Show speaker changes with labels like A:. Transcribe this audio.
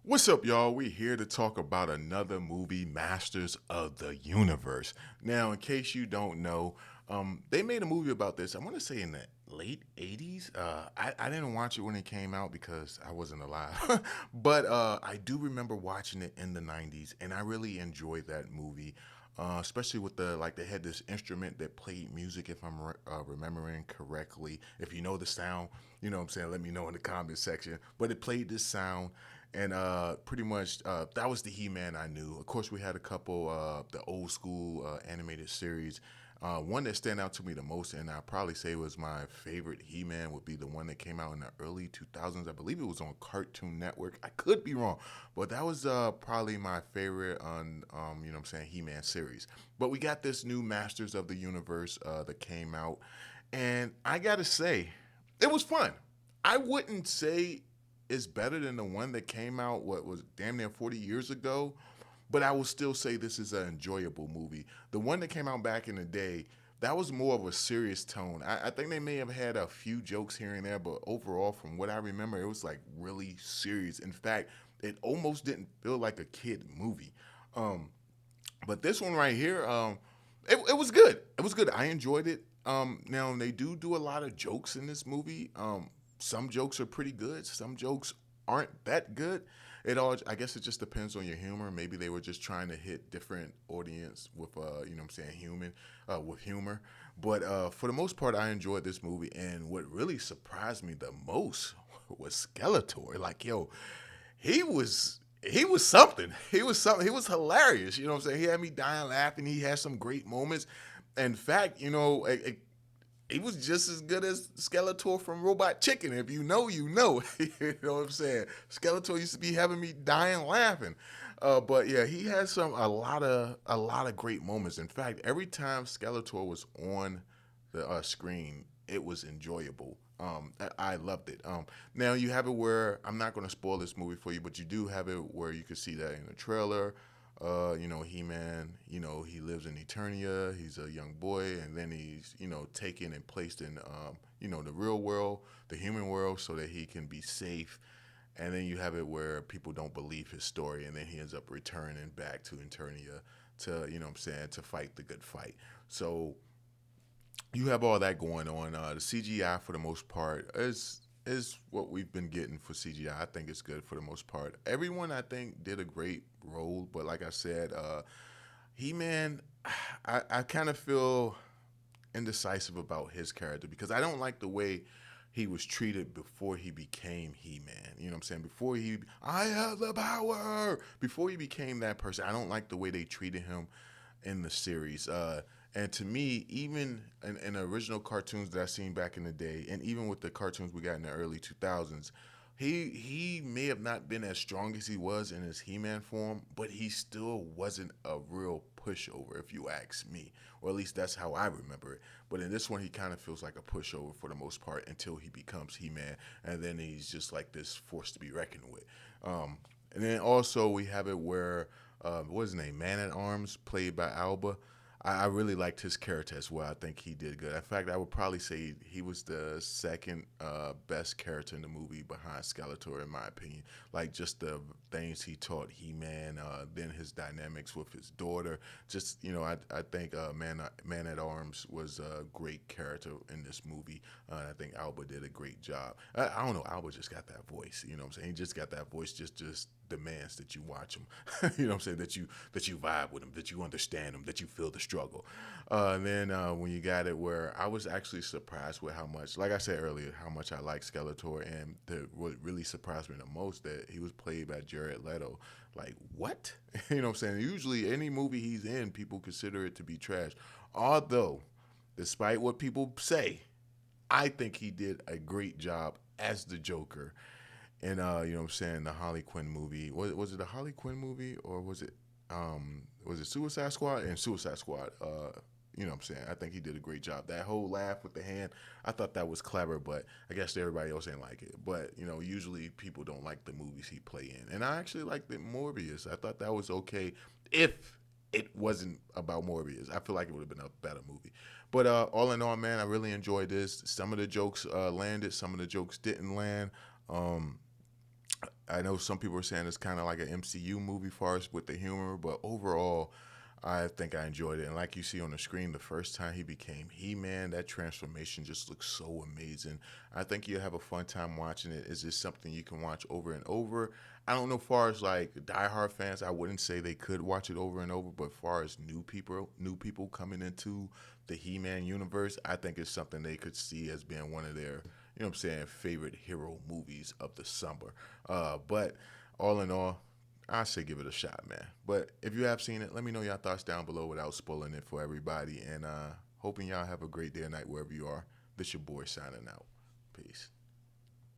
A: What's up, y'all? We're here to talk about another movie, Masters of the Universe. Now, in case you don't know, they made a movie about this. I want to say in the late 80s. I didn't watch it when it came out because I wasn't alive. but I do remember watching it in the 90s, and I really enjoyed that movie. Especially with they had this instrument that played music, if I'm remembering correctly. If you know the sound, you know what I'm saying, let me know in the comment section. But it played this sound, and pretty much that was the He-Man I knew. Of course, we had a couple the old school animated series. One that stand out to me the most, and I probably say was my favorite He-Man, would be the one that came out in the early 2000s. I believe it was on Cartoon Network. I could be wrong, but that was probably my favorite on you know what I'm saying, He-Man series. But we got this new Masters of the Universe that came out, and I gotta say, it was fun. I wouldn't say it's better than the one that came out what was damn near 40 years ago, but I will still say this is an enjoyable movie. The one that came out back in the day, that was more of a serious tone. I think they may have had a few jokes here and there, but overall, from what I remember, it was like really serious. In fact, it almost didn't feel like a kid movie. Um, but this one right here, it was good. It was good. I enjoyed it. Now they do a lot of jokes in this movie. Some jokes are pretty good. Some jokes aren't that good. I guess it just depends on your humor. Maybe they were just trying to hit different audience with, you know what I'm saying, with humor. But for the most part, I enjoyed this movie. And what really surprised me the most was Skeletor. Like, yo, he was something. He was something. He was hilarious. You know what I'm saying? He had me dying laughing. He had some great moments. In fact, he was just as good as Skeletor from Robot Chicken. If you know, you know. You know what I'm saying? Skeletor used to be having me dying laughing. But yeah, he had a lot of great moments. In fact, every time Skeletor was on the screen, it was enjoyable. I loved it. Now you have it where I'm not going to spoil this movie for you, but you do have it where you can see that in the trailer. He-Man, he lives in Eternia. He's a young boy, and then he's, taken and placed in, the real world, the human world, so that he can be safe. And then you have it where people don't believe his story, and then he ends up returning back to Eternia to, you know what I'm saying, to fight the good fight. So you have all that going on. The CGI for the most part is what we've been getting for CGI. I think it's good for the most part. Everyone I think did a great role, but like I said, He Man, I kind of feel indecisive about his character because I don't like the way he was treated before he became He-Man. You know what I'm saying? I have the power. Before he became that person, I don't like the way they treated him in the series. And to me, even in the original cartoons that I seen back in the day, and even with the cartoons we got in the early 2000s, he may have not been as strong as he was in his He-Man form, but he still wasn't a real pushover, if you ask me, or at least that's how I remember it. But in this one, he kind of feels like a pushover for the most part until he becomes He-Man, and then he's just like this force to be reckoned with. And then also we have it where what's his name, Man at Arms, played by Alba. I really liked his character as well. I think he did good. In fact, I would probably say he was the second best character in the movie behind Skeletor, in my opinion. Like just the things he taught He-Man, then his dynamics with his daughter. Just I think Man at Arms was a great character in this movie. I think Alba did a great job. I don't know. Alba just got that voice. You know what I'm saying? He just got that voice. Just demands that you watch him. You know what I'm saying? That you vibe with him, that you understand him, that you feel the struggle. And then when you got it where I was actually surprised with how much, like I said earlier, how much I like Skeletor, and what really surprised me the most that he was played by Jared Leto. Like what? You know what I'm saying? Usually any movie he's in, people consider it to be trash. Although, despite what people say, I think he did a great job as the Joker. And you know what I'm saying, the Harley Quinn movie. Was it a Harley Quinn movie or was it Suicide Squad? And Suicide Squad, you know what I'm saying? I think he did a great job. That whole laugh with the hand, I thought that was clever, but I guess everybody else ain't like it. But, usually people don't like the movies he play in. And I actually liked it Morbius. I thought that was okay if it wasn't about Morbius. I feel like it would have been a better movie. But all in all, man, I really enjoyed this. Some of the jokes landed, some of the jokes didn't land. Um, I know some people are saying it's kind of like an MCU movie for us with the humor, but overall, I think I enjoyed it. And like you see on the screen, the first time he became He Man, that transformation just looks so amazing. I think you'll have a fun time watching it. It's just something you can watch over and over. I don't know, far as like diehard fans, I wouldn't say they could watch it over and over, but far as new people coming into the He Man universe, I think it's something they could see as being one of their, what I'm saying, favorite hero movies of the summer. But all in all, I say give it a shot, man. But if you have seen it, let me know your thoughts down below without spoiling it for everybody. And hoping y'all have a great day or night wherever you are. This your boy signing out. Peace.